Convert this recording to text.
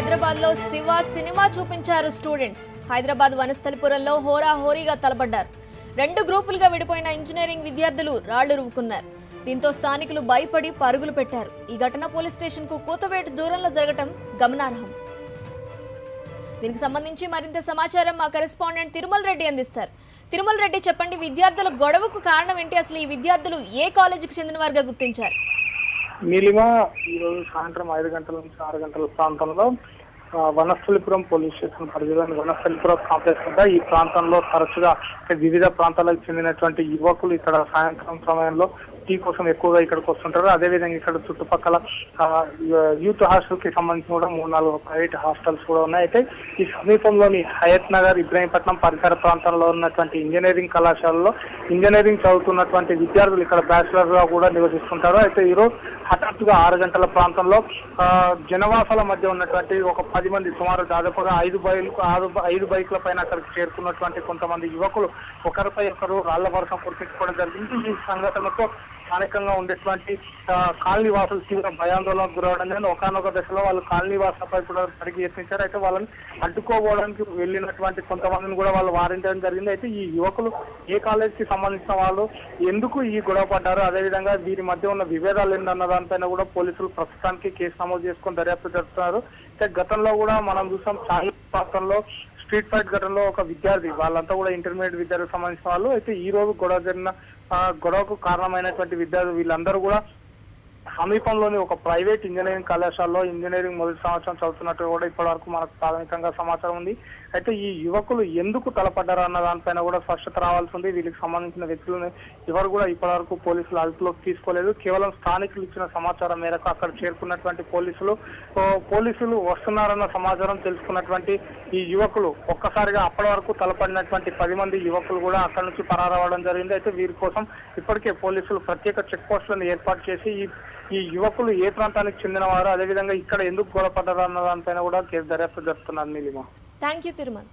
హైదరాబాద్ లో శివ సినిమా చూపించారు స్టూడెంట్స్. హైదరాబాద్ వనస్థలిపురంలో హోరాహోరీగా తలపడ్డారు. రెండు గ్రూపులుగా విడిపోయిన ఇంజనీరింగ్ విద్యార్థులు రాళ్లు రువ్వుకున్నారు. దీంతో స్థానికులు భయపడి పరుగులు పెట్టారు. ఈ ఘటన పోలీస్ స్టేషన్ కు కూతవేటు దూరంలో జరగటం గమనార్హం. దీనికి సంబంధించి మరింత సమాచారం మా కరెస్పాండెంట్ తిరుమల రెడ్డి అందిస్తారు. తిరుమల రెడ్డి, చెప్పండి, విద్యార్థుల గొడవకు కారణం ఏంటి? అసలు ఈ విద్యార్థులు ఏ కాలేజీకి చెందిన వారుగా గుర్తించారు? నీలిమ ఈరోజు సాయంత్రం 5 గంటల నుంచి 6 గంటల ప్రాంతంలో వనస్థలిపురం పోలీస్ స్టేషన్ పరిధిలోని వనస్థలిపురం కాంప్లెక్స్ వద్ద ఈ ప్రాంతంలో తరచుగా వివిధ ప్రాంతాలకు చెందినటువంటి యువకులు ఇక్కడ సాయంత్రం సమయంలో టీ కోసం ఎక్కువగా ఇక్కడికి వస్తుంటారు. అదేవిధంగా ఇక్కడ చుట్టుపక్కల యూత్ హాస్టల్ కి సంబంధించి కూడా 3-4 ప్రైవేట్ హాస్టల్స్ కూడా ఉన్నాయి. అయితే ఈ సమీపంలోని హయత్ నగర్, ఇబ్రాహీంపట్నం పరిసర ప్రాంతంలో ఉన్నటువంటి ఇంజనీరింగ్ కళాశాలలో ఇంజనీరింగ్ చదువుతున్నటువంటి విద్యార్థులు ఇక్కడ బ్యాచిలర్ గా కూడా నివసిస్తుంటారు. అయితే ఈరోజు హఠాత్తుగా 6 గంటల ప్రాంతంలో జనవాసాల మధ్య ఉన్నటువంటి ఒక 10 మంది, సుమారు దాదాపుగా 5 బైకుల పైన అక్కడికి చేరుకున్నటువంటి కొంతమంది యువకులు ఒకరిపై ఒకరు రాళ్ల వర్షం కురిపించుకోవడం జరిగింది. ఈ సంఘటనతో స్థానికంగా ఉండేటువంటి కాలనీ వాసులు తీవ్ర భయాందోళనకు గురవడం జరిగింది. ఒకనొక దశలో వాళ్ళు కాలనీ వాసులపై కూడా తిరిగి యత్నించారు. అయితే వాళ్ళని అడ్డుకోవడానికి వెళ్ళినటువంటి కొంతమందిని కూడా వాళ్ళు వారించడం జరిగింది. అయితే ఈ యువకులు ఏ కాలేజీకి సంబంధించిన వాళ్ళు, ఎందుకు ఈ గొడవ పడ్డారు, అదేవిధంగా వీరి మధ్య ఉన్న విభేదాలు ఏంటన్న దానిపైన కూడా పోలీసులు ప్రస్తుతానికి కేసు నమోదు చేసుకొని దర్యాప్తు జరుపుతున్నారు. అయితే గతంలో కూడా మనం చూసాం, చాహి ప్రాంతంలో స్ట్రీట్ ఫైట్ ఘటనలో ఒక విద్యార్థి, వాళ్ళంతా కూడా ఇంటర్మీడియట్ విద్యార్థికి సంబంధించిన వాళ్ళు. అయితే ఈ రోజు గొడవకు కారణమైనటువంటి విద్యార్థులు వీళ్ళందరూ కూడా సమీపంలోని ఒక ప్రైవేట్ ఇంజనీరింగ్ కళాశాలలో ఇంజనీరింగ్ మొదటి సంవత్సరం చదువుతున్నట్టు కూడా ఇప్పటి వరకు మనకు ప్రాథమికంగా సమాచారం ఉంది. అయితే ఈ యువకులు ఎందుకు తలపడ్డారు అన్న దానిపైన కూడా స్పష్టత రావాల్సి ఉంది. వీళ్ళకి సంబంధించిన వ్యక్తులను ఎవరు కూడా ఇప్పటి వరకు పోలీసులు అదుపులోకి తీసుకోలేదు. కేవలం స్థానికులు ఇచ్చిన సమాచారం మేరకు అక్కడ చేరుకున్నటువంటి పోలీసులు వస్తున్నారన్న సమాచారం తెలుసుకున్నటువంటి ఈ యువకులు ఒక్కసారిగా అప్పటి వరకు తలపడినటువంటి 10 మంది యువకులు కూడా అక్కడి నుంచి పరారవడం జరిగింది. అయితే వీరి కోసం ఇప్పటికే పోలీసులు ప్రత్యేక చెక్ పోస్టులను ఏర్పాటు చేసి ఈ యువకులు ఏ ప్రాంతానికి చెందినవారు, అదేవిధంగా ఇక్కడ ఎందుకు గొడవపడ్డారు అన్న దానిపైన కూడా కేసు దర్యాప్తు జరుపుతున్నారు. Neelima, thank you Tirumala.